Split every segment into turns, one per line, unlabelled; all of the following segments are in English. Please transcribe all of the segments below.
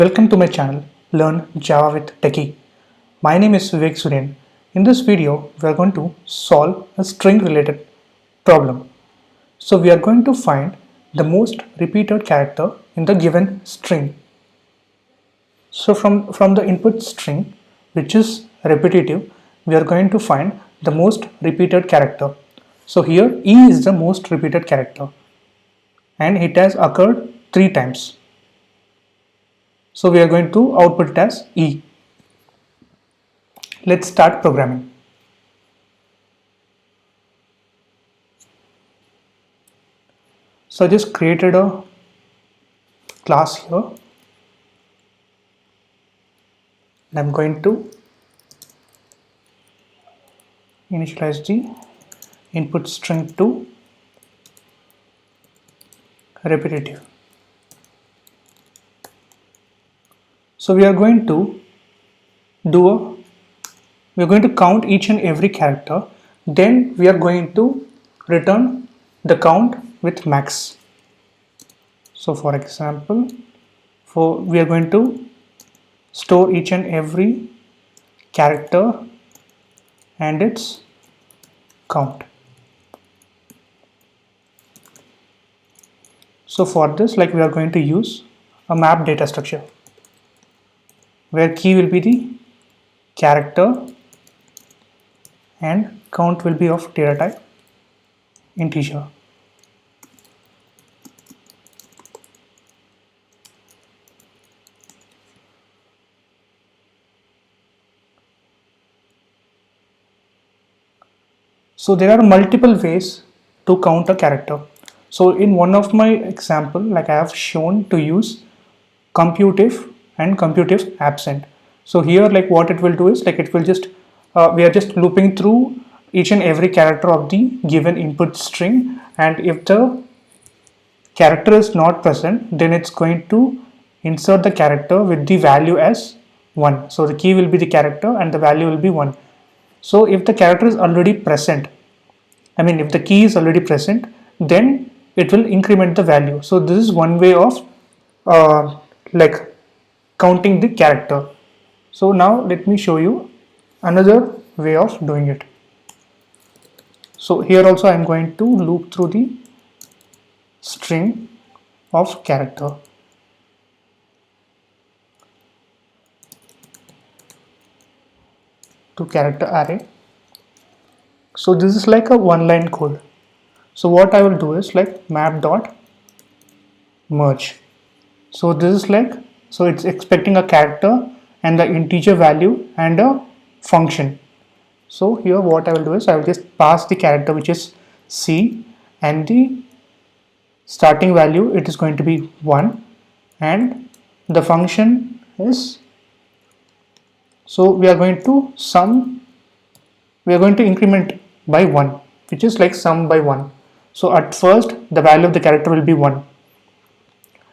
Welcome to my channel Learn Java with Techie. My name is Vivek Suryan. In this video, we are going to solve a string related problem. So we are going to find the most repeated character in the given string. So from the input string, which is repetitive, we are going to find the most repeated character. So here E is the most repeated character and it has occurred 3 times. So we are going to output it as E. Let's start programming. So I just created a class here and I'm going to initialize the input string to repetitive. So we are going to count each and every character, then we are going to return the count with max. So for example, we are going to store each and every character and its count. So for this, we are going to use a map data structure where key will be the character and count will be of data type integer. So there are multiple ways to count a character. So in one of my example, I have shown to use computif and computif absent. So here what it will do is it will just we are just looping through each and every character of the given input string, and if the character is not present, then it's going to insert the character with the value as 1. So the key will be the character and the value will be 1. So if the character is already present, if the key is already present, then it will increment the value. So this is one way of counting the character. So now let me show you another way of doing it. So here also I am going to loop through the string of character. To character array. So this is like a one-line code. So what I will do is map dot merge. So this is so it's expecting a character and the integer value and a function. So here what I will do is I will just pass the character, which is C, and the starting value, it is going to be 1, and the function is, so we are going to increment by 1, which is sum by 1. So at first the value of the character will be 1.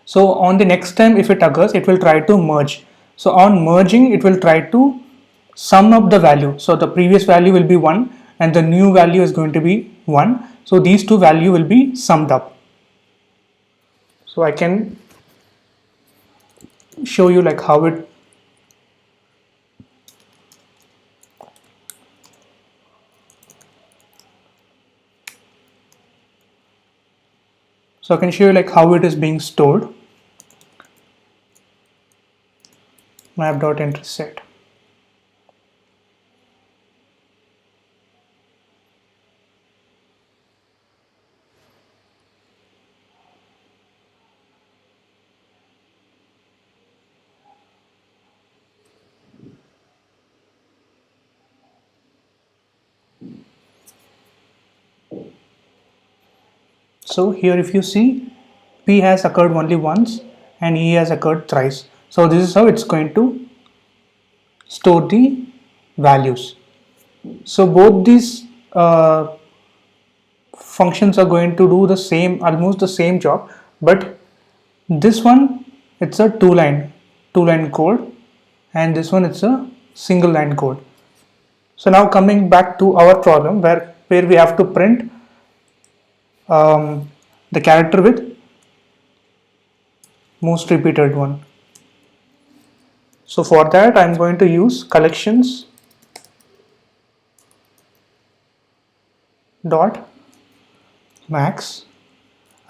So on the next time if it occurs, it will try to merge. So on merging, it will try to sum up the value. So the previous value will be 1 and the new value is going to be 1. So these two values will be summed up. So I can show you how it how it is being stored. Map.intersect. So here if you see, P has occurred only once and E has occurred thrice. So this is how it's going to store the values. So both these functions are going to do almost the same job, but this one, it's a two line code, and this one, it's a single line code. So now coming back to our problem where we have to print the character with most repeated one. So for that I'm going to use collections dot max.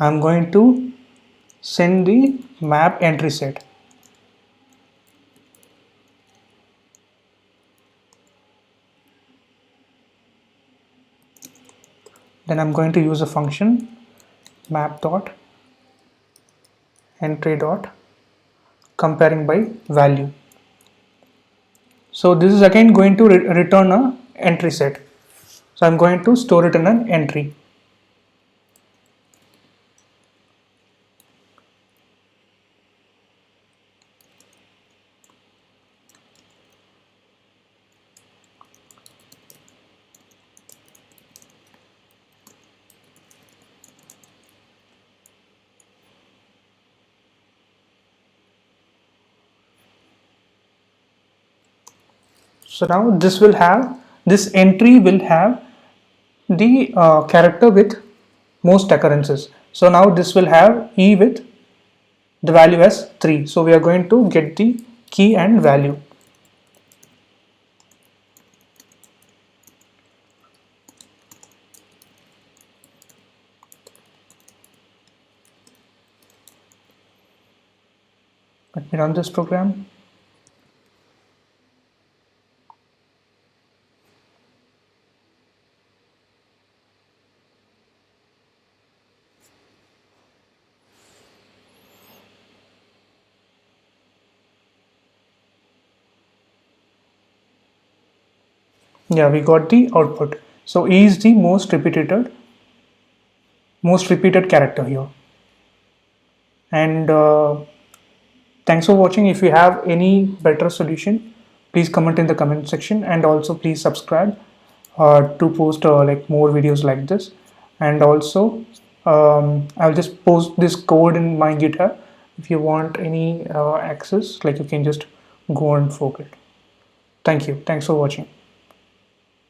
I'm going to send the map entry set. Then I'm going to use a function map dot entry dot comparing by value. So this is again going to return a entry set. So I'm going to store it in an entry. So now this entry will have the character with most occurrences. So now this will have E with the value as 3. So we are going to get the key and value. Let me run this program. Yeah, we got the output. So E is the most repeated character here. And thanks for watching. If you have any better solution, please comment in the comment section, and also please subscribe to post like more videos like this. And also I'll just post this code in my GitHub. If you want any access, like you can just go and fork it. Thank you. Thanks for watching.